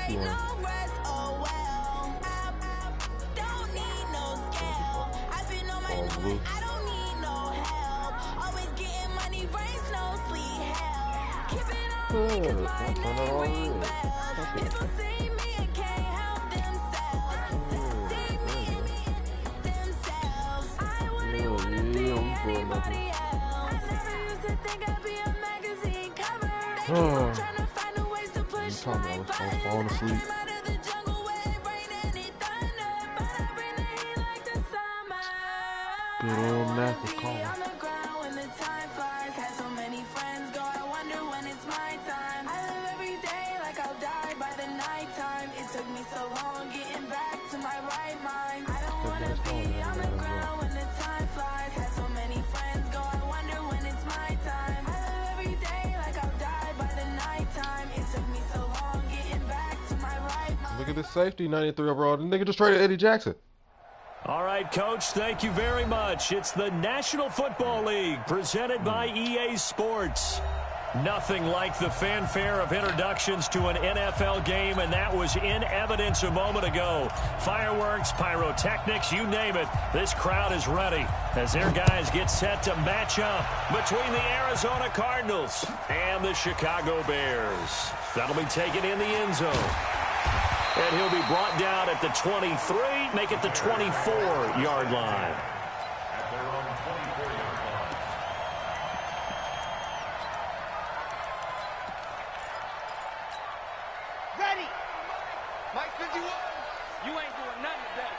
ain't one. no rest, oh well. I don't need no scale. I've been on my own, I don't need no help. Always getting money, rains, no sleep, hell. Keep it on me, cause my name ring bells. People see me and can't help themselves. See me themselves. I wouldn't wanna be anybody else. I never used to think I'd be a magazine cover. They keep on trying to find a ways to push my buttons. I came out of the jungle where it rained and it thunder, but I bring the heat like the summer. Good I don't old wanna Mac be on the ground when the time flies. Had so many friends go, I wonder when it's my time. I live every day like I'll die by the nighttime. It took me so long getting back to my right mind. I don't wanna be on the ground when the time flies. Had so many friends go, I wonder when it's my time. I live every day like I'll die by the nighttime. It took me so long getting back to my right mind. Look at this safety, 93 overall. The nigga just traded Eddie Jackson. All right, Coach, thank you very much. It's the National Football League presented by EA Sports. Nothing like the fanfare of introductions to an NFL game, and that was in evidence a moment ago. Fireworks, pyrotechnics, you name it. This crowd is ready as their guys get set to match up between the Arizona Cardinals and the Chicago Bears. That'll be taken in the end zone. And he'll be brought down at the 23, make it the 24-yard line. Ready. Mike 51. You ain't doing nothing today.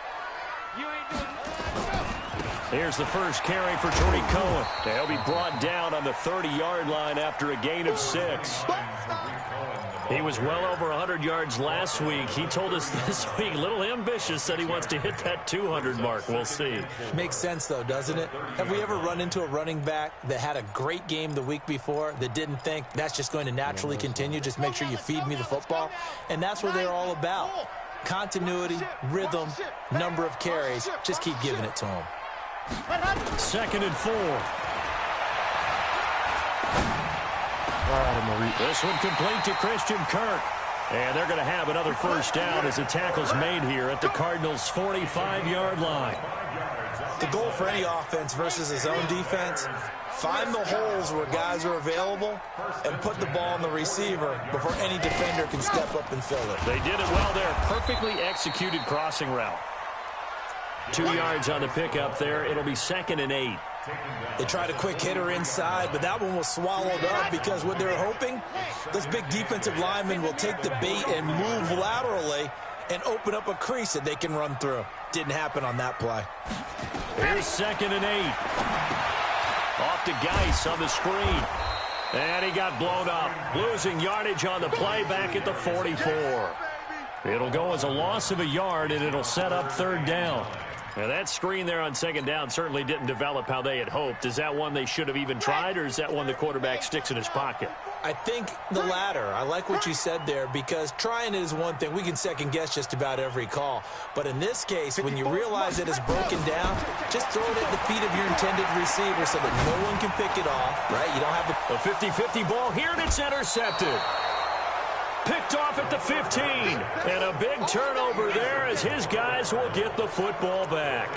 You ain't doing nothing. Here's the first carry for Tariq Cohen. He'll be brought down on the 30-yard line after a gain of 6. He was well over 100 yards last week. He told us this week, a little ambitious, said he wants to hit that 200 mark. We'll see. Makes sense, though, doesn't it? Have we ever run into a running back that had a great game the week before that didn't think that's just going to naturally continue? Just make sure you feed me the football. And that's what they're all about. Continuity, rhythm, number of carries. Just keep giving it to them. 2nd and 4. This one complete to Christian Kirk. And they're going to have another first down as the tackle's made here at the Cardinals' 45-yard line. The goal for any offense versus his own defense, find the holes where guys are available and put the ball on the receiver before any defender can step up and fill it. They did it well there. Perfectly executed crossing route. 2 yards on the pickup there. It'll be 2nd and 8. They tried a quick hitter inside, but that one was swallowed up because what they're hoping, those big defensive linemen will take the bait and move laterally and open up a crease that they can run through. Didn't happen on that play. Here's 2nd and 8. Off to Geis on the screen. And he got blown up. Losing yardage on the play back at the 44. It'll go as a loss of a yard, and it'll set up 3rd down. Now, that screen there on 2nd down certainly didn't develop how they had hoped. Is that one they should have even tried, or is that one the quarterback sticks in his pocket? I think the latter. I like what you said there because trying it is one thing. We can second-guess just about every call. But in this case, when you realize that it's broken down, just throw it at the feet of your intended receiver so that no one can pick it off, right? You don't have a 50-50 ball here, and it's intercepted. Picked off at the 15. And a big turnover there as his guys will get the football back.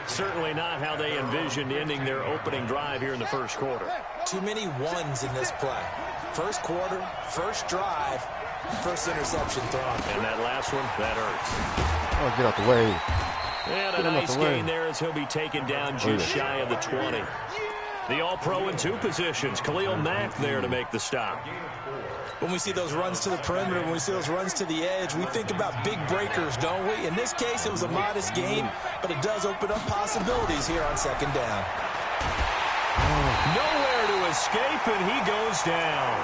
Certainly not how they envisioned ending their opening drive here in the first quarter. Too many ones in this play. First quarter, first drive, first interception thrown. And that last one, that hurts. Oh, get out the way. And a nice gain there as he'll be taken down just shy of the 20. The All-Pro in 2 positions. Khalil Mack there to make the stop. When we see those runs to the perimeter, when we see those runs to the edge, we think about big breakers, don't we? In this case, it was a modest gain, but it does open up possibilities here on 2nd down. Nowhere to escape, and he goes down.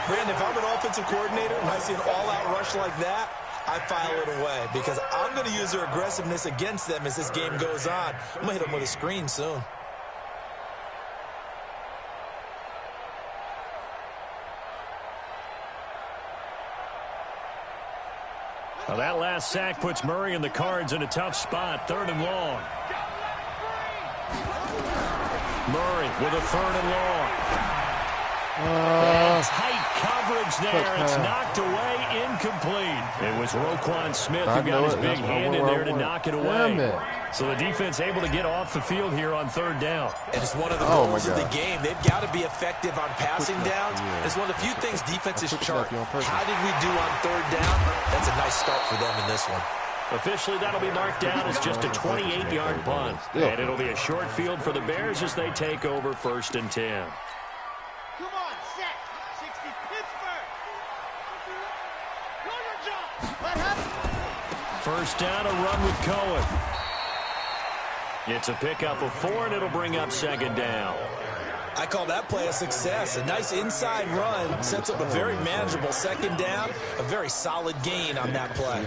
Brandon, if I'm an offensive coordinator and I see an all-out rush like that, I file it away because I'm going to use their aggressiveness against them as this game goes on. I'm going to hit them with a screen soon. Well, that last sack puts Murray and the Cards in a tough spot. 3rd and long. Murray with a 3rd and long. And tight coverage there. It's knocked away, incomplete. It was Roquan Smith who got his big hand in there to knock it away. So the defense able to get off the field here on third down. And it's one of the goals of the game. They've got to be effective on passing downs. It's one of the few things defenses chart. How did we do on third down? That's a nice start for them in this one. Officially, that'll be marked down as just a 28-yard punt. And it'll be a short field for the Bears as they take over 1st and 10. Come on, set. 60 Pittsburgh. What happened? First down, a run with Cohen. It's a pickup of 4, and it'll bring up 2nd down. I call that play a success. A nice inside run sets up a very manageable 2nd down. A very solid gain on that play.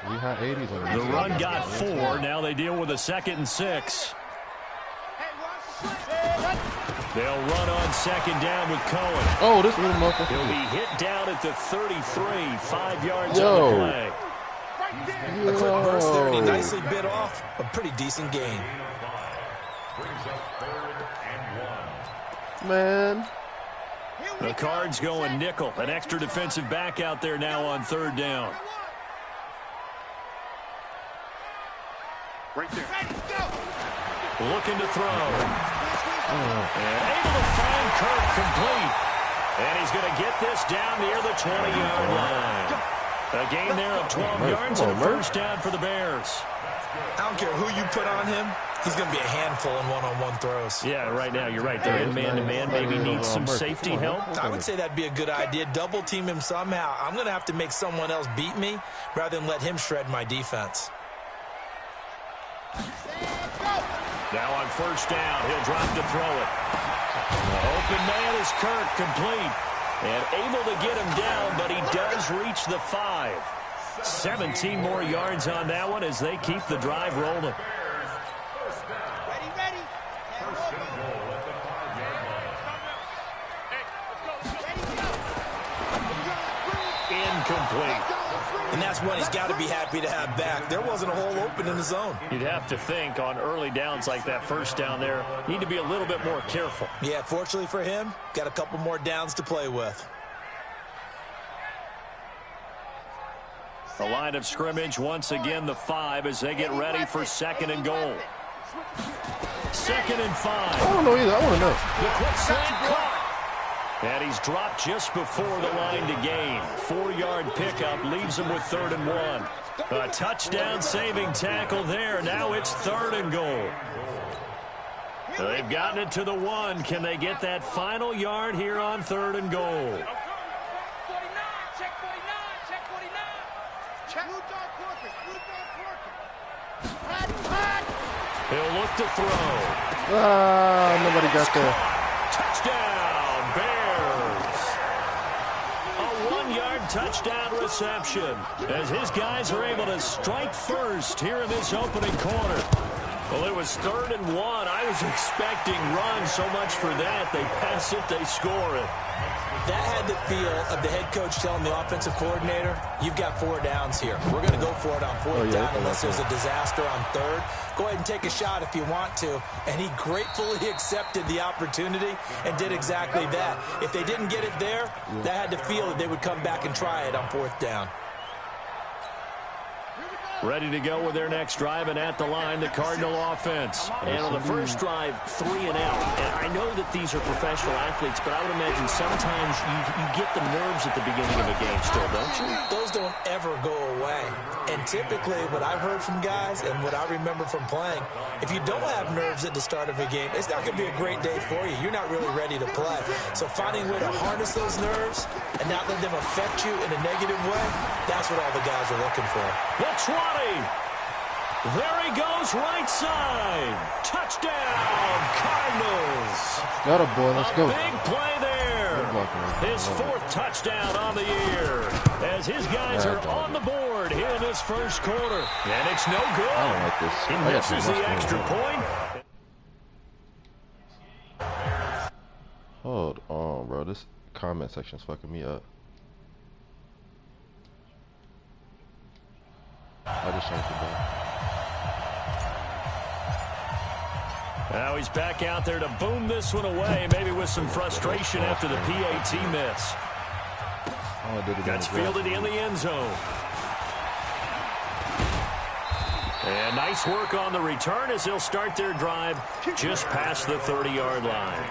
We had 80s on The run got 4. Now they deal with a 2nd and 6. They'll run on 2nd down with Cohen. Oh, this little motherfucker. He'll be hit down at the 33, 5 yards on the play. A quick burst there, and he nicely bit off a pretty decent gain. Man. The Cards going nickel. An extra defensive back out there now on 3rd down. Right there. Looking to throw. And able to find Kirk complete. And he's going to get this down near the 20-yard line. A gain there of 12 yards and a first down for the Bears. I don't care who you put on him. He's going to be a handful in one-on-one throws. Yeah, right now, you're right. They're in man-to-man. Maybe needs some safety help. I would say that'd be a good idea. Double team him somehow. I'm going to have to make someone else beat me rather than let him shred my defense. Now on first down, he'll drop to throw it. Open man is Kirk, complete. And able to get him down, but he does reach the 5. 17 more yards on that one as they keep the drive rolling. Ready. Incomplete. And that's one he's got to be happy to have back. There wasn't a hole open in the zone. You'd have to think on early downs like that first down there, need to be a little bit more careful. Yeah, fortunately for him, got a couple more downs to play with. The line of scrimmage, once again, the 5 as they get ready for 2nd and goal. 2nd and 5. I don't know either. I want to know. The quick slant caught. And he's dropped just before the line to gain. 4-yard pickup leaves him with 3rd and 1. A touchdown saving tackle there. Now it's 3rd and goal. They've gotten it to the 1. Can they get that final yard here on 3rd and goal? 49, check 49. Check. He'll look to throw. Nobody got there. Touchdown, Bears. A 1-yard touchdown reception as his guys are able to strike first here in this opening quarter. Well, it was 3rd and 1. I was expecting runs, so much for that. They pass it, they score it. That had the feel of the head coach telling the offensive coordinator, you've got 4 downs here. We're going to go for it on 4th down unless there's a disaster on 3rd. Go ahead and take a shot if you want to. And he gratefully accepted the opportunity and did exactly that. If they didn't get it there, that had the feel that they would come back and try it on 4th down. Ready to go with their next drive, and at the line, the Cardinal offense. And on the first drive, 3 and out. And I know that these are professional athletes, but I would imagine sometimes you get the nerves at the beginning of a game still, don't you? Those don't ever go away. And typically, what I've heard from guys and what I remember from playing, if you don't have nerves at the start of a game, it's not going to be a great day for you. You're not really ready to play. So finding a way to harness those nerves and not let them affect you in a negative way, that's what all the guys are looking for. The 20. There he goes, right side. Touchdown, Cardinals. Got a boy. Let's go. Big play there. His 4th touchdown on the year as his guys are on the board here in this first quarter. And it's no good. I don't like this. He misses the extra point. Hold on, bro. This comment section's fucking me up. I just changed it back. Now he's back out there to boom this one away, maybe with some frustration after the PAT miss. That's fielded in the end zone. And nice work on the return as they'll start their drive just past the 30-yard line.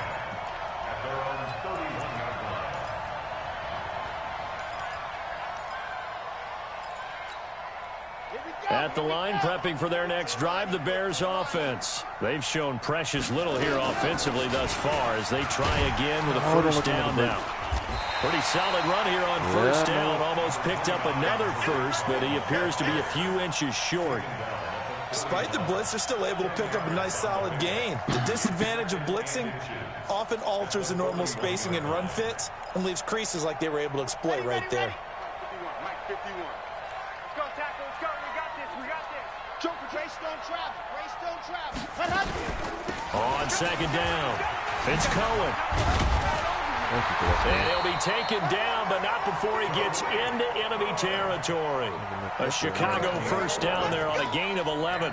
At the line, prepping for their next drive, the Bears offense. They've shown precious little here offensively thus far as they try again with a first down now. Pretty solid run here on first down. Almost picked up another first, but he appears to be a few inches short. Despite the blitz, they're still able to pick up a nice solid gain. The disadvantage of blitzing often alters the normal spacing and run fits and leaves creases like they were able to exploit right there. 51, Mike 51. Let's go, tackle, let's go. We got this. Joker, Greystone trap. On second down, it's Cohen. And he'll be taken down, but not before he gets into enemy territory. A Chicago first down there on a gain of 11.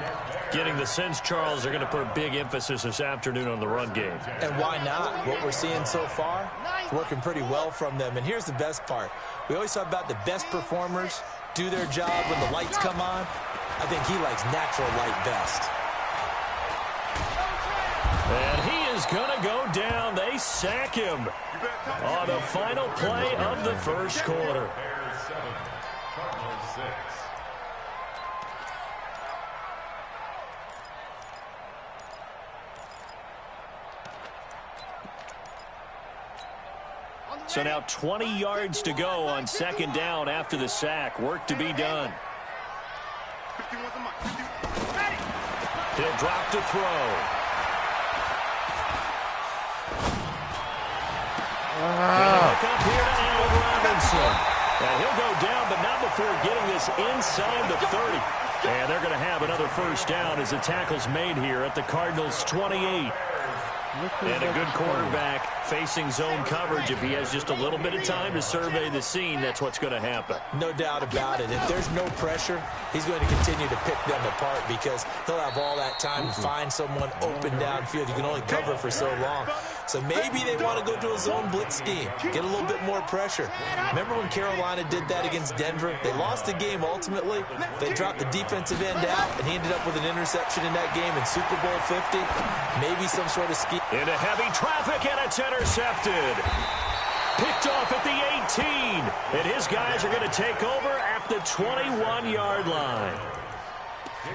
Getting the sense, Charles, they're going to put a big emphasis this afternoon on the run game. And why not? What we're seeing so far is working pretty well from them. And here's the best part. We always talk about the best performers do their job when the lights come on. I think he likes natural light best. And he is going to go down. They sack him on the final play of the first quarter. So now 20 yards to go on second down after the sack. Work to be done. He'll drop to throw. Look up here to Allen Robinson. And he'll go down, but not before getting this inside the 30. And they're going to have another first down as the tackle's made here at the Cardinals' 28. And a good quarterback facing zone coverage. If he has just a little bit of time to survey the scene, that's what's going to happen. No doubt about it. If there's no pressure, he's going to continue to pick them apart because he'll have all that time to find someone open downfield. You can only cover for so long. So maybe they want to go to a zone blitz scheme, get a little bit more pressure. Remember when Carolina did that against Denver? They lost the game ultimately. They dropped the defensive end out, and he ended up with an interception in that game in Super Bowl 50. Maybe some sort of scheme. Into heavy traffic, and it's intercepted. Picked off at the 18. And his guys are going to take over at the 21-yard line.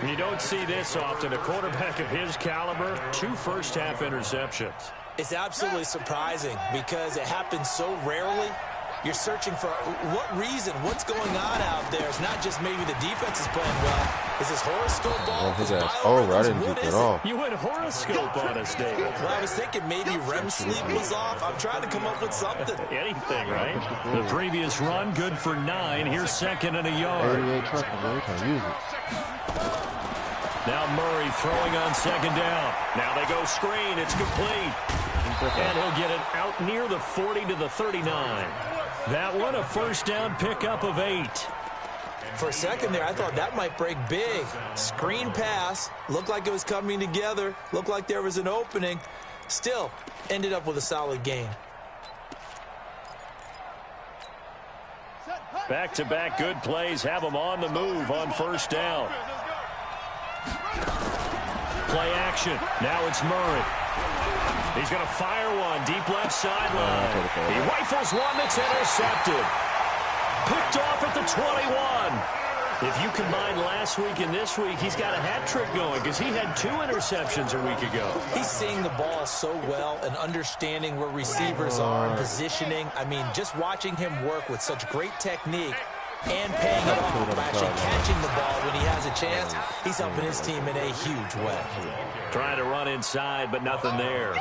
You don't see this often. A quarterback of his caliber, 2 first-half interceptions. It's absolutely surprising because it happens so rarely. You're searching for what reason, what's going on out there. It's not just maybe the defense is playing well. Is this horoscope ball? I didn't get that off. You went horoscope on us, David. Well, I was thinking maybe REM sleep was off. I'm trying to come up with something. Anything, right? The previous run, good for 9. Here's second and a yard. 88 trucking, bro. You can't use it. Now Murray throwing on second down. Now they go screen. It's complete. And he'll get it out near the 40 to the 39. That one, a first down pickup of 8. For a second there, I thought that might break big. Screen pass. Looked like it was coming together. Looked like there was an opening. Still, ended up with a solid gain. Back-to-back good plays have them on the move on first down. Play action. Now it's Murray. He's going to fire one deep left sideline. He rifles one that's intercepted. Picked off at the 21. If you combine last week and this week, he's got a hat trick going because he had 2 interceptions a week ago. He's seeing the ball so well and understanding where receivers are and positioning. I mean, just watching him work with such great technique and paying it off by actually catching the ball when he has a chance, he's helping his team in a huge way. Trying to run inside, but nothing there.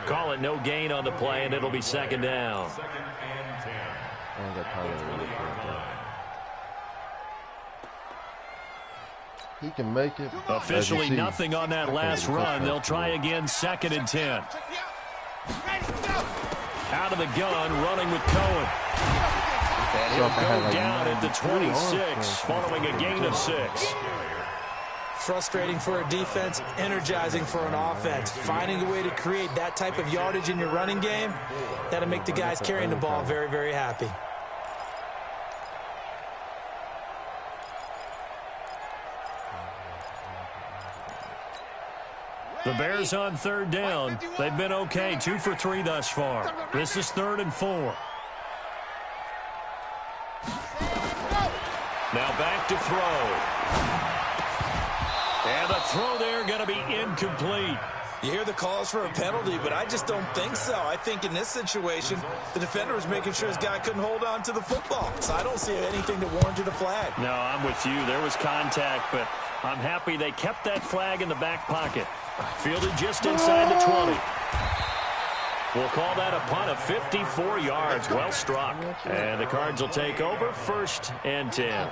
Call it no gain on the play, and it'll be second down. He can make it. Officially nothing on that last run. They'll try again, second and 10. Out of the gun, running with Cohen. And he'll go down at the 26, following a gain of 6. Frustrating for a defense, energizing for an offense. Finding a way to create that type of yardage in your running game, that'll make the guys carrying the ball very, very happy. The Bears on third down. They've been okay, 2 for 3 thus far. This is 3rd and 4. Now back to throw. And the throw there going to be incomplete. You hear the calls for a penalty, but I just don't think so. I think in this situation, the defender was making sure his guy couldn't hold on to the football. So I don't see anything that warranted a flag. No, I'm with you. There was contact, but I'm happy they kept that flag in the back pocket. Fielded just inside the 20. We'll call that a punt of 54 yards. Well struck. And the Cards will take over, 1st and 10.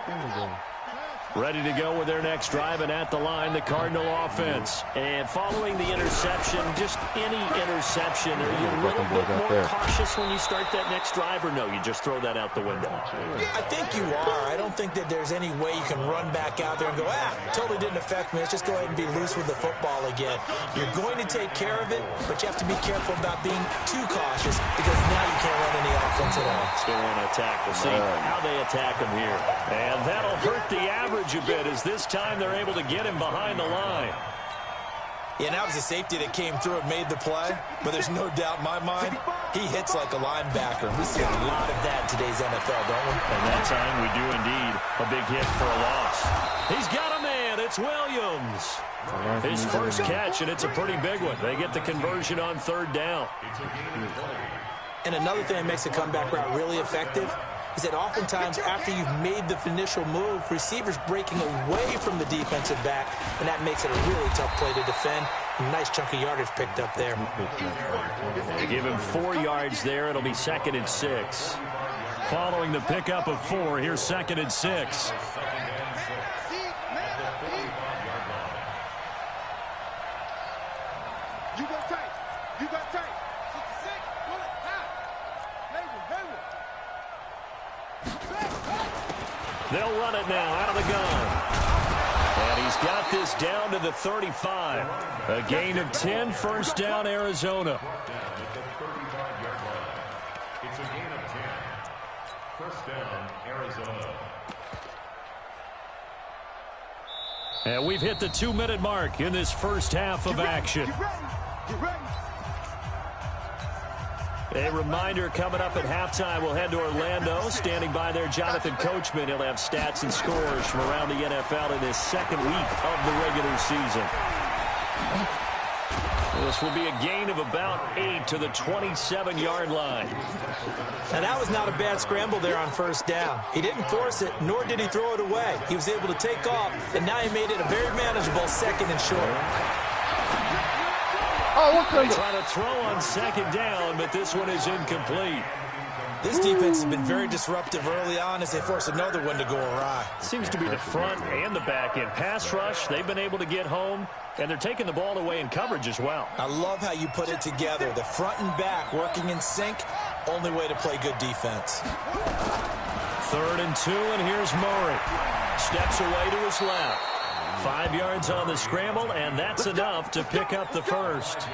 Ready to go with their next drive, and at the line, the Cardinal offense. And following the interception, just any interception, are you a little bit more cautious when you start that next drive, or no, you just throw that out the window? I think you are. I don't think that there's any way you can run back out there and go, totally didn't affect me. Let's just go ahead and be loose with the football again. You're going to take care of it, but you have to be careful about being too cautious because now you can't run any offense at all. Still want to attack. We'll see how they attack him here. And that'll hurt the average a bit as this time they're able to get him behind the line. Yeah, that was a safety that came through and made the play, but there's no doubt in my mind, he hits like a linebacker. We see a lot of that in today's NFL, don't we? And that time we do indeed. A big hit for a loss. He's got a man. It's Williams. His first catch, and it's a pretty big one. They get the conversion on 3rd down. And another thing that makes a comeback route really effective is that oftentimes after you've made the initial move, receivers breaking away from the defensive back, and that makes it a really tough play to defend. A nice chunk of yardage picked up there. They give him 4 yards there. It'll be 2nd and 6. Following the pickup of 4, here's 2nd and 6. You got tight. You got tight. 66. Pull it. They'll run it now out of the gun. And he's got this down to the 35. A gain of 10, 1st down, Arizona. It's a gain of 10. 1st down, Arizona. And we've hit the 2-minute mark in this first half of action. Get ready. A reminder, coming up at halftime, we'll head to Orlando. Standing by there, Jonathan Coachman. He'll have stats and scores from around the NFL in this 2nd week of the regular season. This will be a gain of about 8 to the 27-yard line. Now, that was not a bad scramble there on 1st down. He didn't force it, nor did he throw it away. He was able to take off, and now he made it a very manageable 2nd and short. They try to throw on 2nd down, but this one is incomplete. This defense has been very disruptive early on as they force another one to go awry. Seems to be the front and the back end. Pass rush, they've been able to get home, and they're taking the ball away in coverage as well. I love how you put it together. The front and back working in sync, only way to play good defense. 3rd and 2, and here's Murray. Steps away to his left. 5 yards on the scramble, and that's enough to pick up the 1st.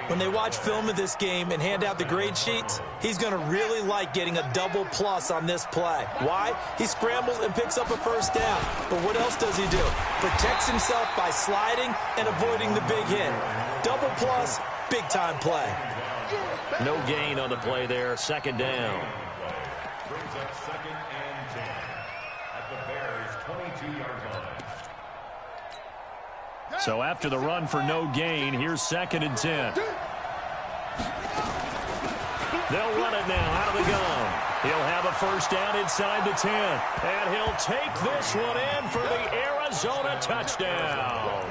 When they watch film of this game and hand out the grade sheets, he's going to really like getting a double plus on this play. Why? He scrambles and picks up a 1st down. But what else does he do? Protects himself by sliding and avoiding the big hit. Double plus, big-time play. No gain on the play there, 2nd down. Brings up 2nd and 10 at the Bears' 22-yard line. So after the run for no gain, here's 2nd and 10. They'll run it now out of the gun. He'll have a 1st down inside the 10. And he'll take this one in for the Arizona touchdown.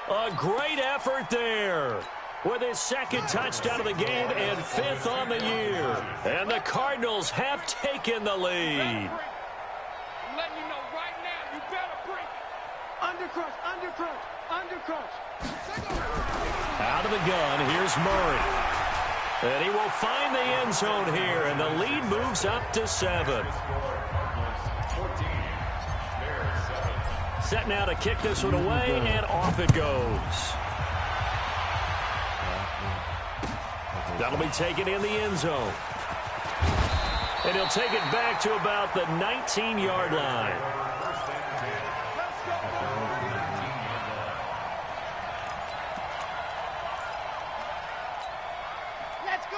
A great effort there. With his 2nd touchdown of the game and 5th on the year. And the Cardinals have taken the lead. I'm letting you know right now, you better bring it. Undercrush, undercrush, undercrush. Out of the gun, here's Murray. And he will find the end zone here, and the lead moves up to 7. Set now to kick this one away, and off it goes. That'll be taken in the end zone. And he'll take it back to about the 19-yard line.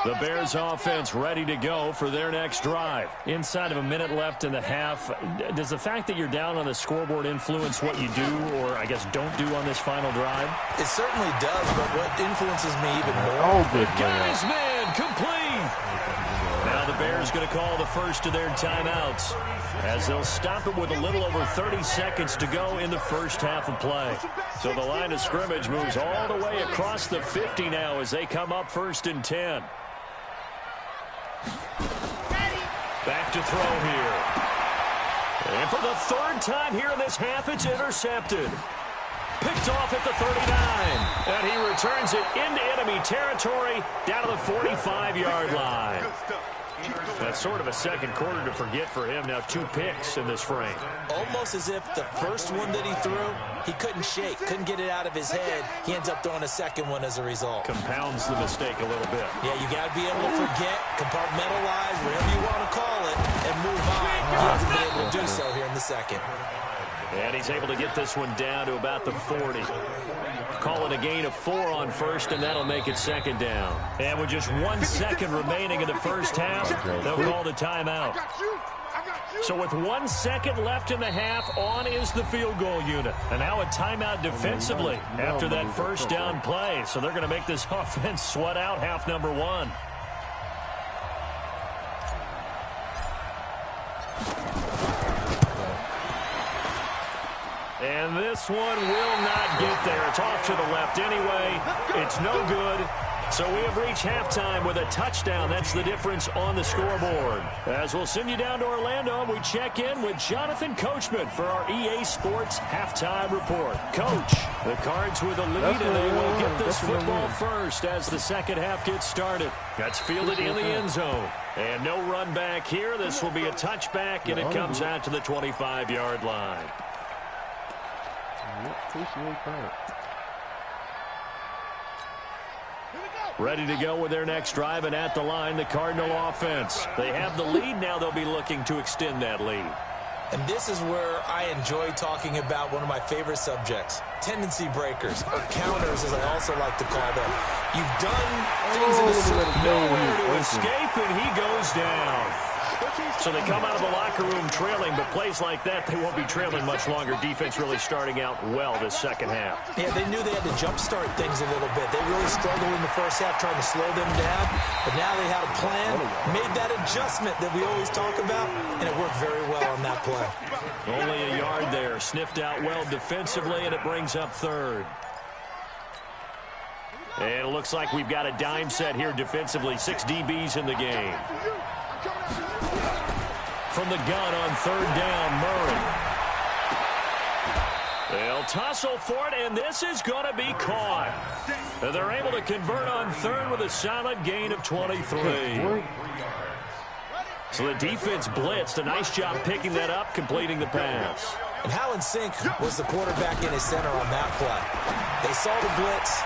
The Bears offense ready to go for their next drive. Inside of a minute left in the half, does the fact that you're down on the scoreboard influence what you do, or I guess don't do on this final drive? It certainly does, but what influences me even more... Oh, good Got his man complete. Now the Bears going to call the first of their timeouts, as they'll stop it with a little over 30 seconds to go in the first half of play. So the line of scrimmage moves all the way across the 50 now as they come up 1st and 10. Back to throw here. And for the 3rd time here in this half, it's intercepted. Picked off at the 39. And he returns it into enemy territory down to the 45-yard line. That's sort of a second quarter to forget for him. Now 2 picks in this frame. Almost as if the first one that he threw, he couldn't shake, couldn't get it out of his head. He ends up throwing a second one as a result. Compounds the mistake a little bit. Yeah, you got to be able to forget, compartmentalize, whatever you want to call it, and move on. He hasn't been able to do so here in the second. And he's able to get this one down to about the 40. Call it a gain of 4 on first, and that'll make it 2nd down. And with just 1 second remaining in the first half, they'll call the timeout. So with 1 second left in the half, on is the field goal unit. And now a timeout defensively after that first down play. So they're going to make this offense sweat out half number 1. And this one will not get there. It's off to the left anyway. It's no good. So we have reached halftime with a touchdown. That's the difference on the scoreboard. As we'll send you down to Orlando, we check in with Jonathan Coachman for our EA Sports Halftime Report. Coach, the Cards with a lead, and they will get this football first as the second half gets started. That's fielded in the end zone. And no run back here. This will be a touchback, and it comes out to the 25-yard line. Ready to go with their next drive, and at the line, the Cardinal offense. They have the lead now. They'll be looking to extend that lead. And this is where I enjoy talking about one of my favorite subjects, tendency breakers, or counters, as I also like to call them. You've done things in a certain nowhere to escape, and he goes down. So they come out of the locker room trailing, but plays like that, they won't be trailing much longer. Defense really starting out well this second half. Yeah, they knew they had to jumpstart things a little bit. They really struggled in the first half trying to slow them down, but now they had a plan, made that adjustment that we always talk about, and it worked very well on that play. Only a yard there, sniffed out well defensively, and it brings up 3rd. And it looks like we've got a dime set here defensively. 6 DBs in the game. From the gun on 3rd down, Murray. They'll tussle for it, and this is going to be caught. And they're able to convert on 3rd with a solid gain of 23. So the defense blitzed. A nice job picking that up, completing the pass. And how in sync was the quarterback in his center on that play? They saw the blitz,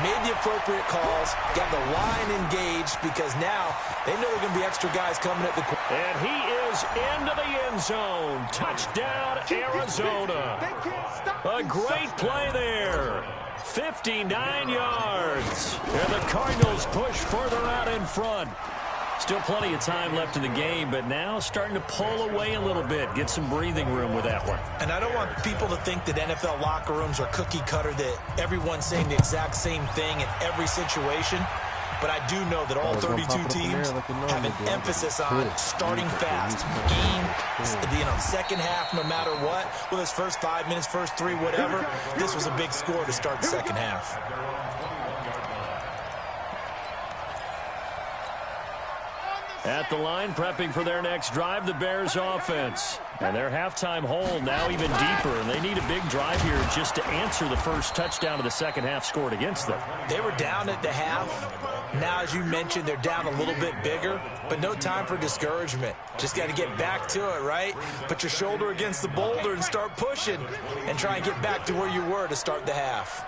made the appropriate calls, got the line engaged, because now they know there are going to be extra guys coming at the quarterback. And he is into the end zone. Touchdown, Arizona. A great play there. 59 yards. And the Cardinals push further out in front. Still plenty of time left in the game, but now starting to pull away a little bit. Get some breathing room with that one. And I don't want people to think that NFL locker rooms are cookie cutter, that everyone's saying the exact same thing in every situation. But I do know that all 32 teams have an emphasis on starting fast. Game, second half, no matter what. Whether it's first 5 minutes, first 3, whatever. This was a big score to start the second half. At the line, prepping for their next drive, the Bears offense. And their halftime hold now even deeper, and they need a big drive here just to answer the first touchdown of the second half scored against them. They were down at the half, Now, as you mentioned, they're down a little bit bigger, but no time for discouragement. Just got to get back to it, right? Put your shoulder against the boulder and start pushing and try and get back to where you were to start the half.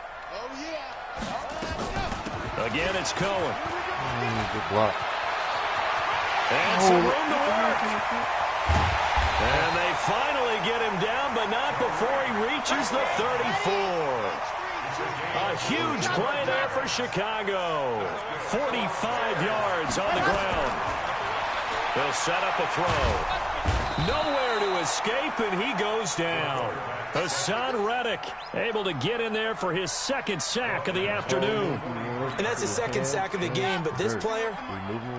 Again, it's Cohen. Good block. And some room to work. And they finally get him down, but not before he reaches the 34. A huge play there for Chicago. 45 yards on the ground. They'll set up a throw. Nowhere to escape, and he goes down. Hassan Reddick able to get in there for his second sack of the afternoon. And that's his second sack of the game, but this player,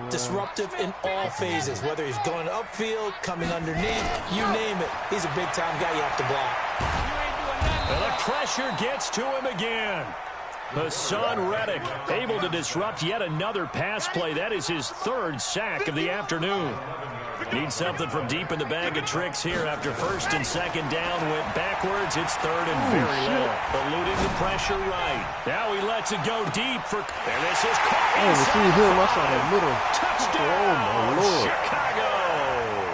disruptive in all phases, whether he's going upfield, coming underneath, you name it. He's a big-time guy you have to block. And the pressure gets to him again. Hassan Reddick able to disrupt yet another pass play. That is his third sack of the afternoon. Needs something from deep in the bag of tricks here after first and second down went backwards. It's third and very low. Eluding the pressure right. Now he lets it go deep for... And this is caught. Oh, see him. I saw that middle. Touchdown, Oh, my Lord. Chicago.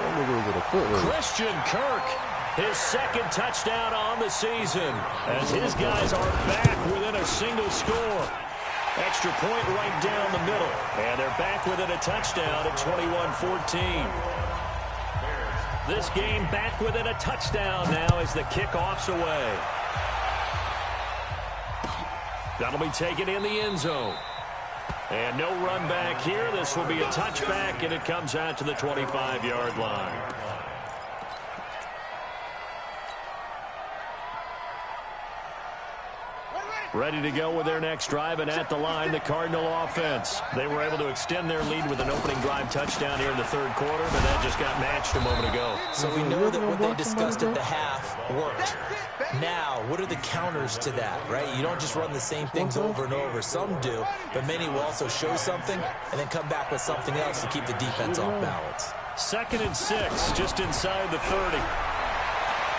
That nigga was at a foot race. Christian Kirk, his second touchdown on the season, as his guys are back within a single score. Extra point right down the middle, and they're back within a touchdown at 21-14. This game back within a touchdown now as the kickoff's away. That'll be taken in the end zone. And no run back here. This will be a touchback, and it comes out to the 25-yard line. Ready to go with their next drive, and at the line, the Cardinal offense. They were able to extend their lead with an opening drive touchdown here in the third quarter, but that just got matched a moment ago. So we know that what they discussed at the half worked. Now, what are the counters to that, right? You don't just run the same things over and over. Some do, but many will also show something and then come back with something else to keep the defense off balance. 2nd and 6, just inside the 30.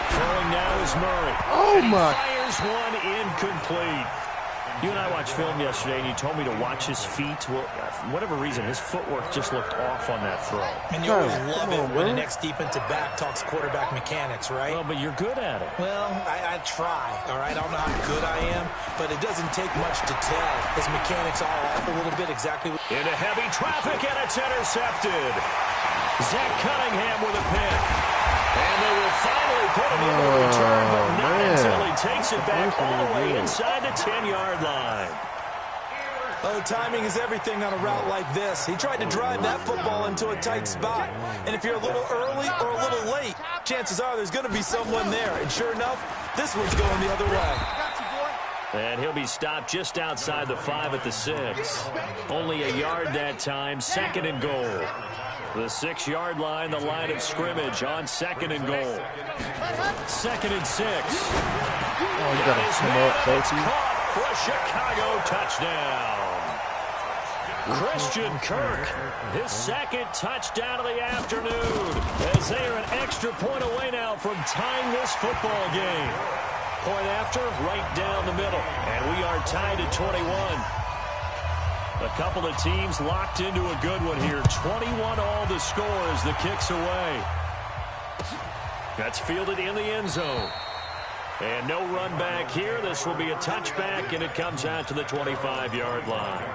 Throwing now is Murray. Oh, my. Fires one incomplete. You and I watched film yesterday, and you told me to watch his feet. Well, for whatever reason, his footwork just looked off on that throw. And you always love it when the next defensive back talks quarterback mechanics, right? Well, but you're good at it. Well, I try, all right? I don't know how good I am, but it doesn't take much to tell. His mechanics are off a little bit exactly. Into heavy traffic, and it's intercepted. Zach Cunningham with a pick. And they will finally put him in the return, but not until he takes it back all the way inside the 10-yard line. Oh, timing is everything on a route like this. He tried to drive that football into a tight spot. And if you're a little early or a little late, chances are there's going to be someone there. And sure enough, this one's going the other way. And he'll be stopped just outside the 5 at the 6. Only a yard that time, 2nd and goal. The 6-yard line, the line of scrimmage on 2nd and goal. 2nd and 6. Oh, you got to come up, safety. Caught for a Chicago touchdown. Christian Kirk, his second touchdown of the afternoon, as they are an extra point away now from tying this football game. Point after, right down the middle, and we are tied at 21. A couple of teams locked into a good one here. 21 all the score as the kick's away. That's fielded in the end zone. And no run back here. This will be a touchback, and it comes out to the 25-yard line.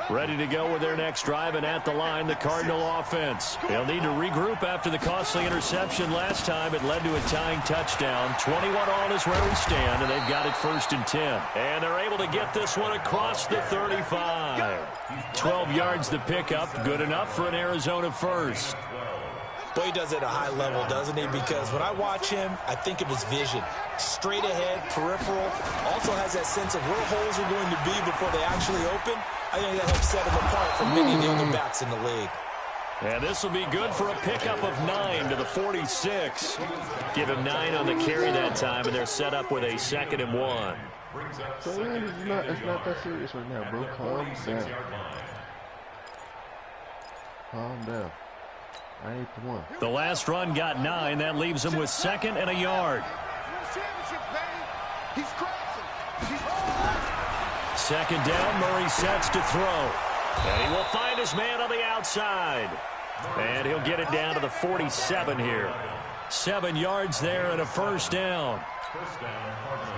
Ready to go with their next drive, and at the line, the Cardinal offense. They'll need to regroup after the costly interception last time. It led to a tying touchdown. 21 all is where we stand, and they've got it 1st and 10. And they're able to get this one across the 35. 12 yards to pick up. Good enough for an Arizona first. Boy, he does it at a high level, doesn't he? Because when I watch him, I think of his vision. Straight ahead, peripheral. Also has that sense of where holes are going to be before they actually open. I think that helps set him apart from many of the other backs in the league. And this will be good for a pickup of 9 to the 46. Give him 9 on the carry that time, and they're set up with a 2nd and 1. So it's not that serious right now, bro. Calm down. Calm down. I ain't the one. The last run got 9. That leaves him with 2nd and a yard. Championship, baby. He's crazy. Second down, Murray sets to throw. And he will find his man on the outside. And he'll get it down to the 47 here. 7 yards there and a first down.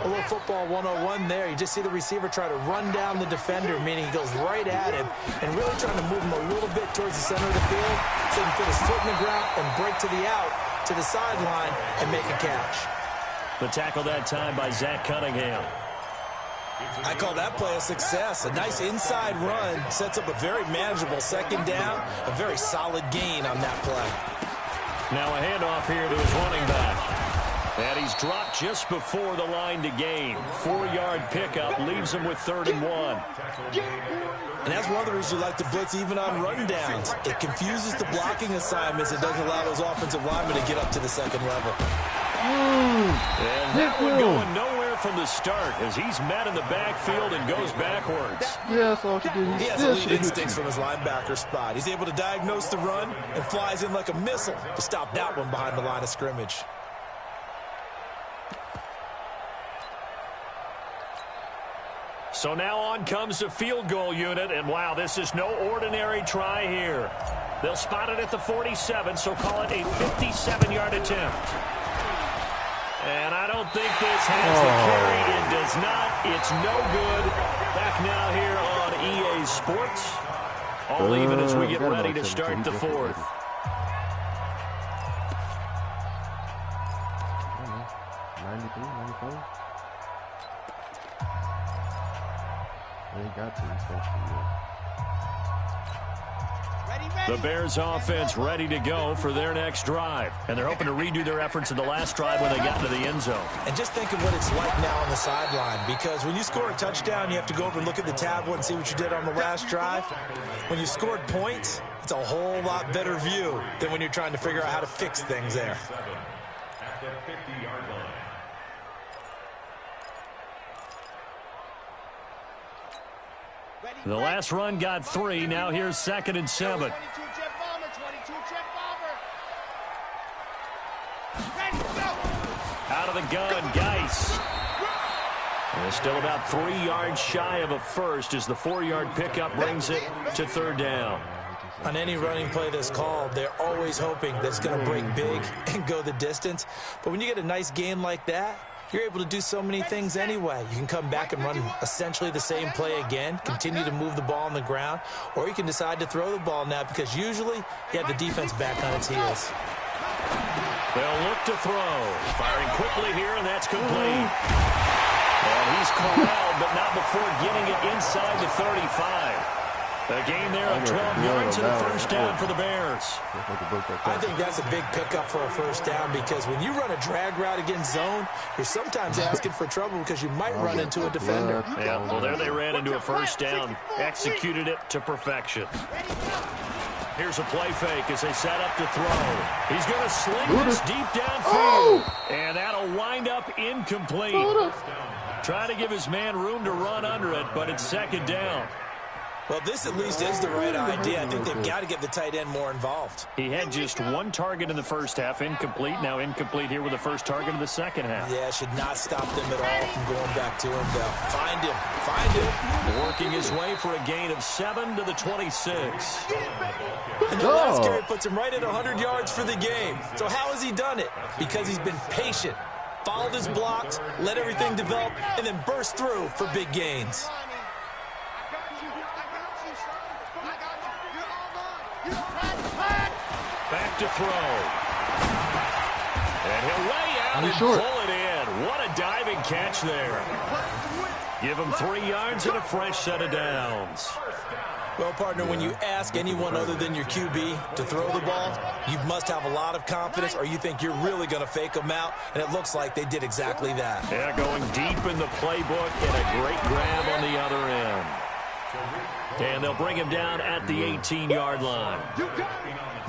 A little football 101 there. You just see the receiver try to run down the defender, meaning he goes right at him and really trying to move him a little bit towards the center of the field so he can put his foot in the ground and break to the out, to the sideline, and make a catch. The tackle that time by Zach Cunningham. I call that play a success. A nice inside run sets up a very manageable second down, a very solid gain on that play. Now a handoff here to his running back. And he's dropped just before the line to gain. 4-yard pickup leaves him with 3rd and 1. And that's one of the reasons you like to blitz even on run downs. It confuses the blocking assignments. It doesn't allow those offensive linemen to get up to the second level. And that one going nowhere from the start as he's met in the backfield and goes backwards. Yeah, that's all she did. He has elite instincts from his linebacker spot. He's able to diagnose the run and flies in like a missile to stop that one behind the line of scrimmage. So now on comes the field goal unit, and wow, this is no ordinary try here. They'll spot it at the 47, so call it a 57-yard attempt. And I don't think this has the carry. It does not. It's no good. Back now here on EA Sports. All even as we get ready to start the 4th. 93, 94. They got to. The Bears offense ready to go for their next drive. And they're hoping to redo their efforts in the last drive when they got into the end zone. And just think of what it's like now on the sideline, because when you score a touchdown, you have to go over and look at the tablet and see what you did on the last drive. When you scored points, it's a whole lot better view than when you're trying to figure out how to fix things there. At the 50-yard line. The last run got 3. Now here's 2nd and 7. Out of the gun, Geis. And still about 3 yards shy of a first as the 4-yard pickup brings it to 3rd down. On any running play that's called, they're always hoping that it's going to break big and go the distance. But when you get a nice gain like that, you're able to do so many things anyway. You can come back and run essentially the same play again, continue to move the ball on the ground, or you can decide to throw the ball now because usually you have the defense back on its heels. They'll look to throw. Firing quickly here, and that's complete. And he's corralled, but not before getting it inside the 35. A gain there of 12 yards and a first down for the Bears. I think that's a big pickup for a first down because when you run a drag route against zone, you're sometimes asking for trouble because you might run into a defender. Yeah, well, there they ran into a first down. Executed it to perfection. Here's a play fake as they set up to throw. He's going to sling this deep downfield. And that'll wind up incomplete. Trying to give his man room to run under it, but it's 2nd down. Well, this at least is the right idea. I think they've got to get the tight end more involved. He had just 1 target in the first half, incomplete. Now incomplete here with the first target of the second half. Yeah, should not stop them at all from going back to him, though. Find him. Find him. Working his way for a gain of 7 to the 26. And the last carry puts him right at 100 yards for the game. So how has he done it? Because he's been patient, followed his blocks, let everything develop, and then burst through for big gains. Back to throw. And he'll lay out and pull it in. What a diving catch there. Give him 3 yards and a fresh set of downs. Well, partner, when you ask anyone other than your QB to throw the ball, you must have a lot of confidence or you think you're really going to fake them out, and it looks like they did exactly that. Yeah, going deep in the playbook and a great grab on the other end. And they'll bring him down at the 18-yard line.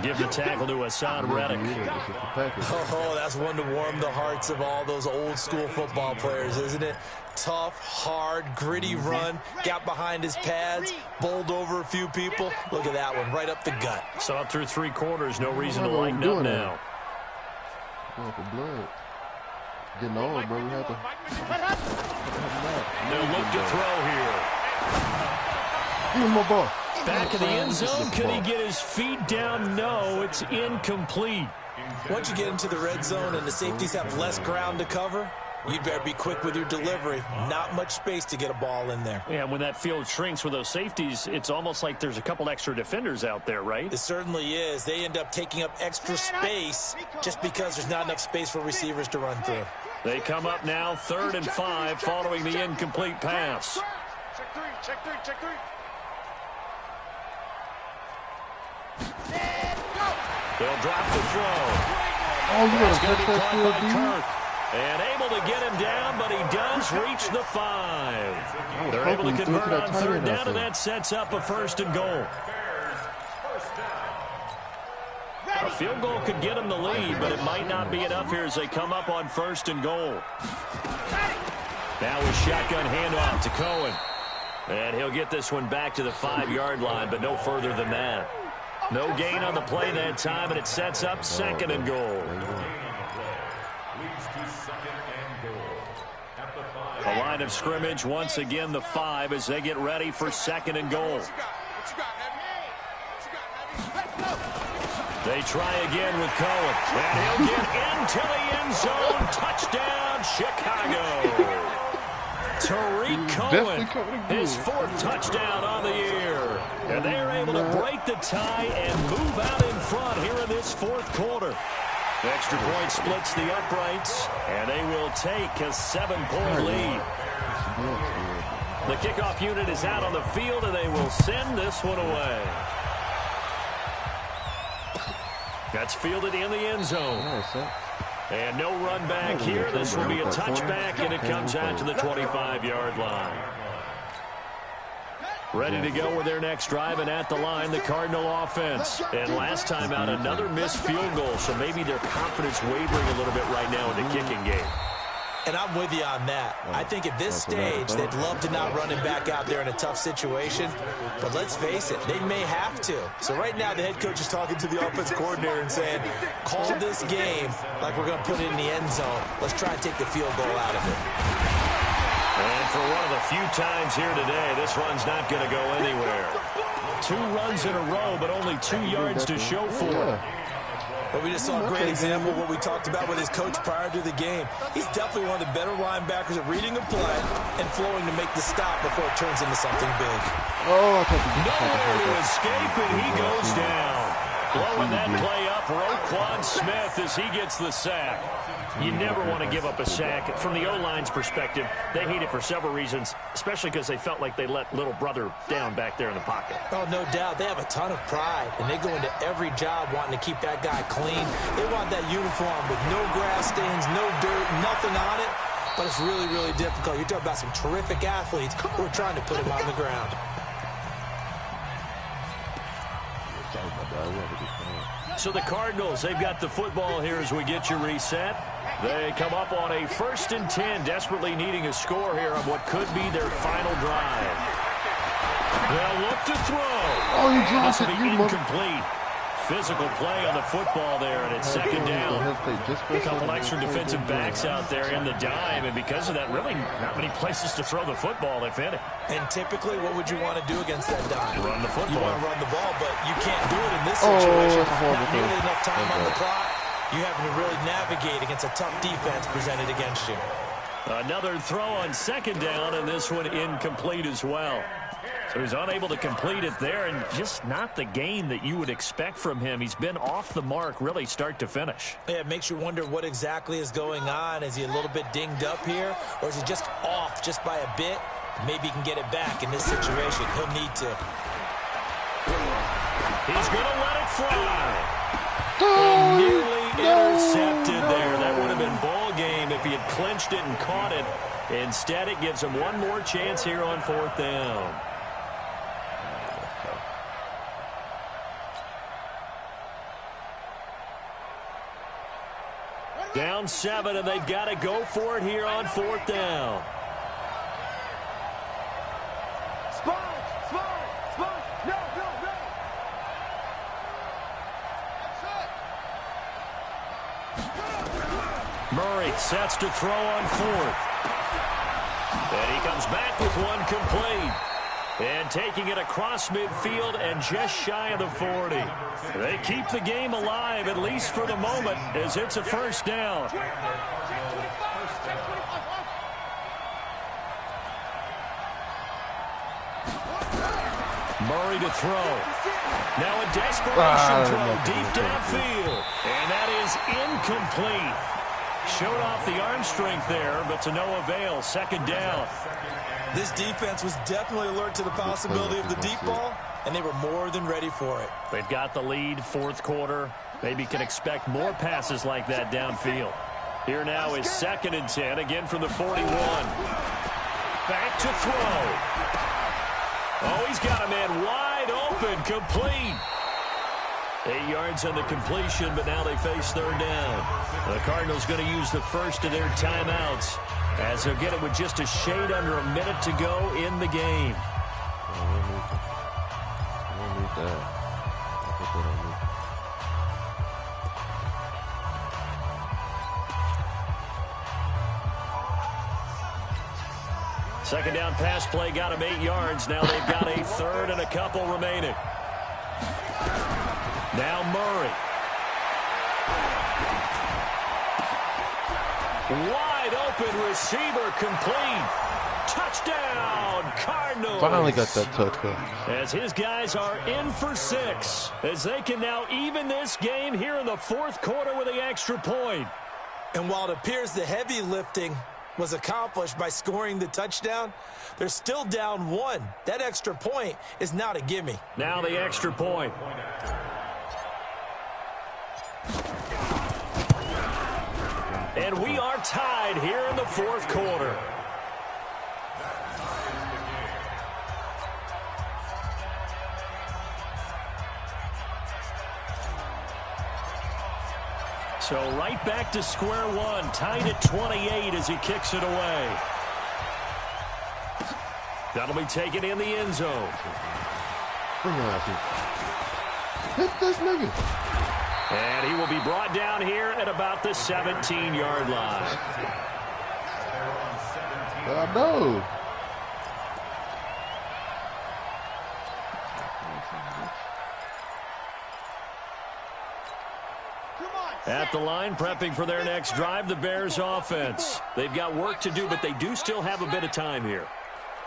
Give the tackle to Hassan Reddick. Oh, that's one to warm the hearts of all those old-school football players, isn't it? Tough, hard, gritty run. Got behind his pads, bowled over a few people. Look at that one, right up the gut. Saw it through 3 quarters. No reason to lighten up now. Going for blood. Getting old, bro. We have to. They'll look to throw here. Give me more ball. Back in the end zone. Could he get his feet down? No, it's incomplete. Once you get into the red zone and the safeties have less ground to cover, you'd better be quick with your delivery. Not much space to get a ball in there. Yeah, when that field shrinks with those safeties, it's almost like there's a couple extra defenders out there, right? It certainly is. They end up taking up extra space just because there's not enough space for receivers to run through. They come up now 3rd and 5 following the incomplete pass. Check three, check three, check three. They'll drop the throw. Oh, you That's gotta going to be catch that caught field, by dude. Kirk. And able to get him down, but he does reach the 5. They're able to convert on 3rd down, and that sets up a 1st and goal. A field goal could get them the lead, but it might not be enough here as they come up on 1st and goal. Now a shotgun handoff to Cohen. And he'll get this one back to the 5-yard line, but no further than that. No gain on the play that time, and it sets up 2nd and goal. The line of scrimmage, once again, the 5 as they get ready for 2nd and goal. They try again with Cohen. And he'll get into the end zone. Touchdown, Chicago. Tariq Cohen, his 4th touchdown on the year. And they are able to break the tie and move out in front here in this 4th quarter. The extra point splits the uprights, and they will take a 7-point lead. The kickoff unit is out on the field, and they will send this one away. That's fielded in the end zone. And no run back here. This will be a touchback, and it comes out to the 25-yard line. Ready to go with their next drive, and at the line, the Cardinal offense. And last time out, another missed field goal, so maybe their confidence wavering a little bit right now in the kicking game. And I'm with you on that. I think at this stage, they'd love to not run him back out there in a tough situation. But let's face it, they may have to. So right now, the head coach is talking to the offense coordinator and saying, call this game like we're going to put it in the end zone. Let's try and take the field goal out of it. And for one of the few times here today, this run's not going to go anywhere. 2 runs in a row, but only 2 yards to show for it. But we just saw a great example of what we talked about with his coach prior to the game. He's definitely one of the better linebackers at reading a play and flowing to make the stop before it turns into something big. Oh, I thought Nowhere to escape, and he goes down. Blowing that play up, Roquan Smith as he gets the sack. You never want to give up a sack. From the O-line's perspective, they hate it for several reasons, especially because they felt like they let little brother down back there in the pocket. Oh, no doubt. They have a ton of pride, and they go into every job wanting to keep that guy clean. They want that uniform with no grass stains, no dirt, nothing on it. But it's really, really difficult. You're talking about some terrific athletes who are trying to put him on the ground. So the Cardinals, they've got the football here as we get you reset. They come up on a 1st and 10, desperately needing a score here on what could be their final drive. They'll look to throw. Oh, you dropped This it. will be incomplete. Physical play on the football there, and it's 2nd down. A couple extra defensive backs out there in the dime, and because of that, really not many places to throw the football, if any. And typically, what would you want to do against that dime? Run the football. You want to run the ball, but you can't do it in this situation. Not nearly enough time on the clock. You having to really navigate against a tough defense presented against you. Another throw on 2nd down, and this one incomplete as well. So he's unable to complete it there, and just not the game that you would expect from him. He's been off the mark, really, start to finish. Yeah, it makes you wonder what exactly is going on. Is he a little bit dinged up here, or is he just off just by a bit? Maybe he can get it back in this situation. He'll need to. He's going to let it fly. And nearly intercepted there. That would have been ball game if he had clinched it and caught it. Instead, it gives him one more chance here on 4th down. Down 7, and they've got to go for it here on 4th down. Murray sets to throw on 4th. And he comes back with one complete. And taking it across midfield and just shy of the 40. They keep the game alive, at least for the moment, as it's a first down. Murray to throw. Now a desperation throw deep downfield. And that is incomplete. Showed off the arm strength there, but to no avail. Second down. This defense was definitely alert to the possibility of the deep ball, and they were more than ready for it. They've got the lead, fourth quarter. Maybe can expect more passes like that downfield. Here now is 2nd and 10, again from the 41. Back to throw. Oh, he's got a man wide open, complete. 8 yards on the completion, but now they face third down. The Cardinals going to use the first of their timeouts as they'll get it with just a shade under a minute to go in the game. Second down pass play got him 8 yards. Now they've got a third and a couple remaining. Now Murray. Wide open receiver, complete. Touchdown, Cardinals. Finally got that touchdown. As his guys are in for 6. As they can now even this game here in the fourth quarter with the extra point. And while it appears the heavy lifting was accomplished by scoring the touchdown, they're still down 1. That extra point is not a gimme. Now the extra point. And we are tied here in the fourth quarter. So right back to square one, tied at 28 as he kicks it away. That'll be taken in the end zone. Hit this nigga. And he will be brought down here at about the 17-yard line. I know. At the line, prepping for their next drive, the Bears offense. They've got work to do, but they do still have a bit of time here.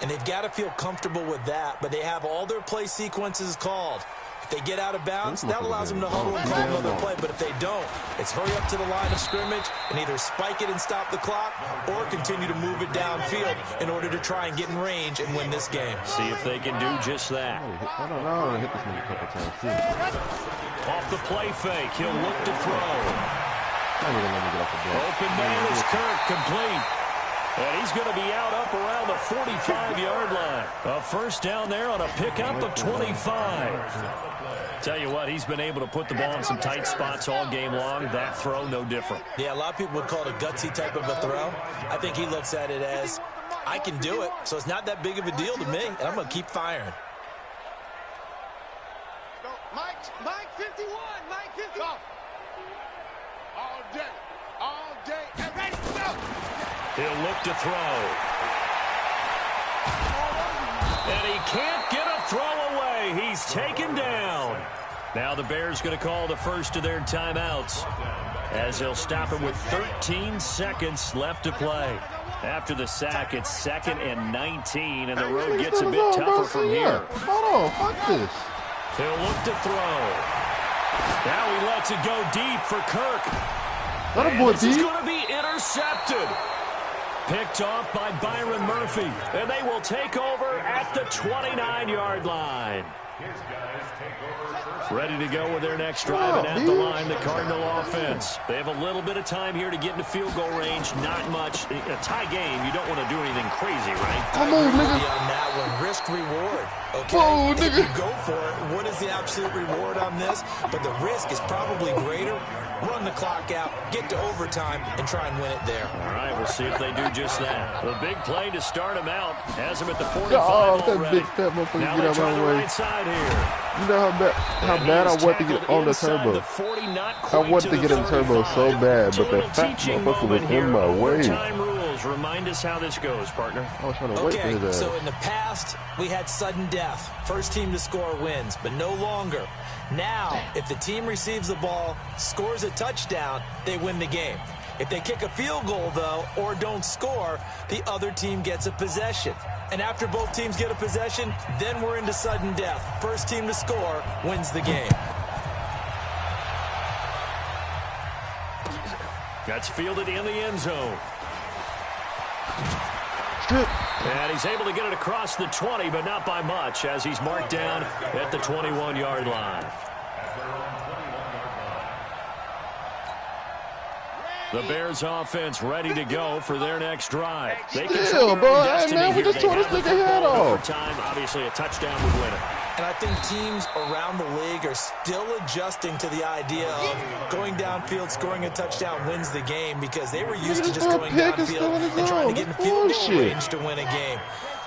And they've got to feel comfortable with that, but they have all their play sequences called. If they get out of bounds, that allows them to huddle and call another play. But if they don't, it's hurry up to the line of scrimmage and either spike it and stop the clock or continue to move it downfield in order to try and get in range and win this game. See if they can do just that. I don't know. I hit this nigga a couple times too. Off the play fake, he'll look to throw. Open man is Kirk, complete. And he's going to be out up around the 45-yard line. A first down there on a pickup of 25. Tell you what, he's been able to put the ball in some tight spots all game long. That throw, no different. Yeah, a lot of people would call it a gutsy type of a throw. I think he looks at it as, I can do it, so it's not that big of a deal to me, and I'm going to keep firing. Mike 51, Mike 51. All day, and ready to go. He'll look to throw. And he can't get a throw away. He's taken down. Now the Bears going to call the first of their timeouts as they'll stop him with 13 seconds left to play. After the sack, it's 2nd and 19, and the road gets a bit tougher from here. Hold on, fuck this. He'll look to throw. Now he lets it go deep for Kirk. This is going to be intercepted. Picked off by Byron Murphy. And they will take over at the 29-yard line. Ready to go with their next drive, and at the line, the Cardinal offense. They have a little bit of time here to get into field goal range. Not much. A tie game, you don't want to do anything crazy, right? Come on, nigga. On that one, risk reward. Okay, whoa, if nigga. you go for it, what is the absolute reward on this? But the risk is probably greater. Run the clock out, get to overtime, and try and win it there. All right, we'll see if they do just that. The big play to start him out has him at the 45 that already. big fat motherfucker Now get they out try my the way. right side here. You know how bad I want to get on the turbo. The 40, not I quite wanted to get in turbo so bad, but So that fat teaching motherfucker was moment in here. my way. Overtime rules. Bears. Remind us how this goes, partner. I was trying to wait for Okay, that. so in the past, we had sudden death. First team to score wins, but no longer. Now, if the team receives the ball, scores a touchdown, they win the game. If they kick a field goal, though, or don't score, the other team gets a possession. And after both teams get a possession, then we're into sudden death. First team to score wins the game. That's fielded in the end zone. Strip. And he's able to get it across the 20, but not by much, as he's marked down at the 21-yard line. The Bears offense ready to go for their next drive. They Still, bro. Hey, man, we just tore this nigga head off. Time, obviously, a touchdown would win it. And I think teams around the league are still adjusting to the idea of going downfield, scoring a touchdown wins the game, because they were used to just going downfield and trying to get in field goal range to win a game.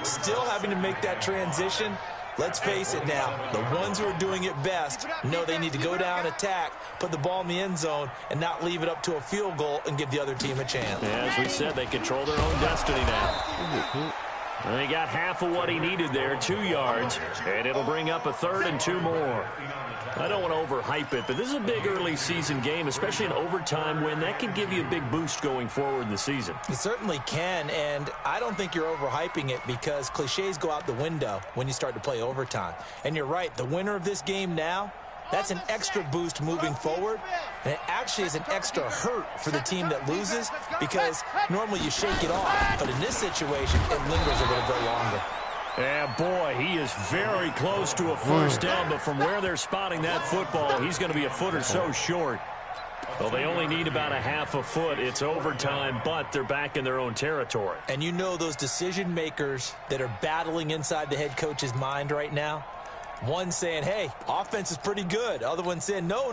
Still having to make that transition. Let's face it now, the ones who are doing it best know they need to go down, attack, put the ball in the end zone, and not leave it up to a field goal and give the other team a chance. As we said, they control their own destiny now. And they got half of what he needed there, 2 yards, and it'll bring up a 3rd and 2 more. I don't want to overhype it, but this is a big early season game, especially an overtime win. That can give you a big boost going forward in the season. It certainly can, and I don't think you're overhyping it, because cliches go out the window when you start to play overtime. And you're right, the winner of this game now, that's an extra boost moving forward, and it actually is an extra hurt for the team that loses, because normally you shake it off, but in this situation, it lingers a little bit longer. Yeah, boy, he is very close to a first down, but from where they're spotting that football, he's going to be a foot or so short. Well, they only need about a half a foot. It's overtime, but they're back in their own territory. And you know those decision makers that are battling inside the head coach's mind right now? One saying, hey, offense is pretty good. Other one saying, no,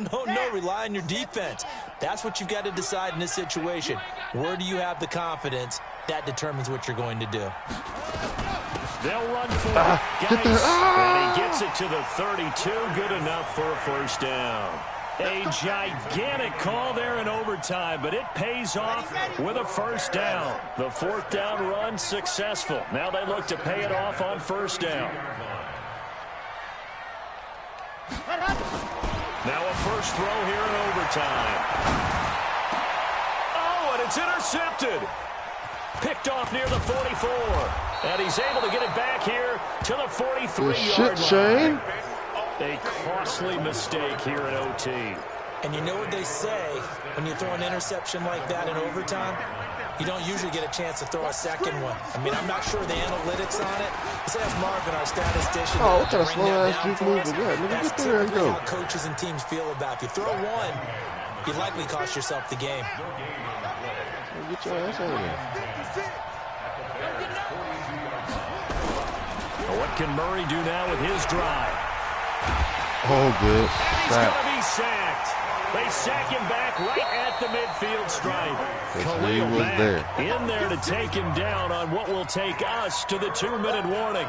rely on your defense. That's what you've got to decide in this situation. Where do you have the confidence? That determines what you're going to do. They'll run for it. And he gets it to the 32. Good enough for a first down. A gigantic call there in overtime, but it pays off with a first down. The 4th down run successful. Now they look to pay it off on first down. Now a first throw here in overtime. Oh, and it's intercepted. Picked off near the 44. And he's able to get it back here to the 43-yard line. Shane. A costly mistake here in OT. And you know what they say when you throw an interception like that in overtime? You don't usually get a chance to throw a second one. I mean, I'm not sure the analytics on it. Let's ask Marvin, our statistician. Oh, what kind of slow-ass juke move was that? That's Get there and typically go. how coaches and teams feel about it. If you throw one, you likely cost yourself the game. Get your ass out of there. Well, what can Murray do now with his drive? Oh, good. And he's going to be sacked. They sack him back right at the midfield stripe. Khalil was Mack there. in there to take him down on what will take us to the 2-minute warning.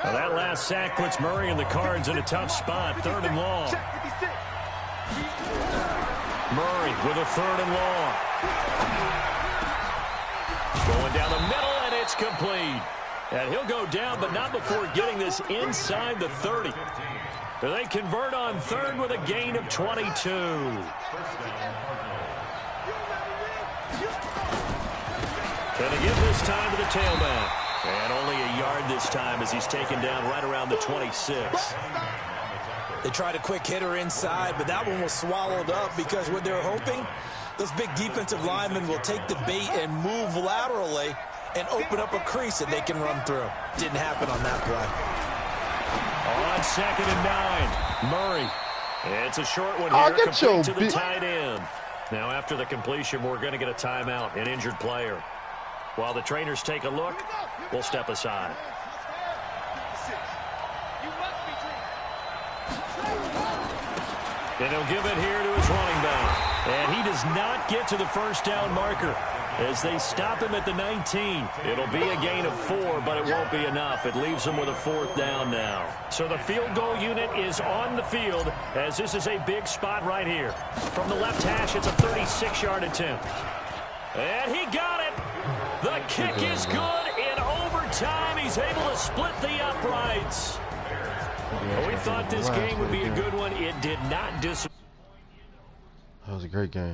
Now that last sack puts Murray and the Cards in a tough spot, 3rd and long. Murray with a 3rd and long. Going down the middle, and it's complete. And he'll go down, but not before getting this inside the 30. They convert on 3rd with a gain of 22. Can they give this time to the tailback? And only a yard this time as he's taken down right around the 26. They tried a quick hitter inside, but that one was swallowed up because what they're hoping, those big defensive linemen will take the bait and move laterally and open up a crease that they can run through. Didn't happen on that play. On 2nd and 9, Murray. It's a short one here, complete to the tight end. Now after the completion, we're going to get a timeout, an injured player. While the trainers take a look, we'll step aside. And he'll give it here to his running back. And he does not get to the first down marker as they stop him at the 19. It'll be a gain of 4, but it won't be enough. It leaves them with a 4th down now. So the field goal unit is on the field as this is a big spot right here. From the left hash, it's a 36-yard attempt. And he got it. kick is good in overtime. He's able to split the uprights. We thought this game would be a good one. It did not disappoint. That was a great game.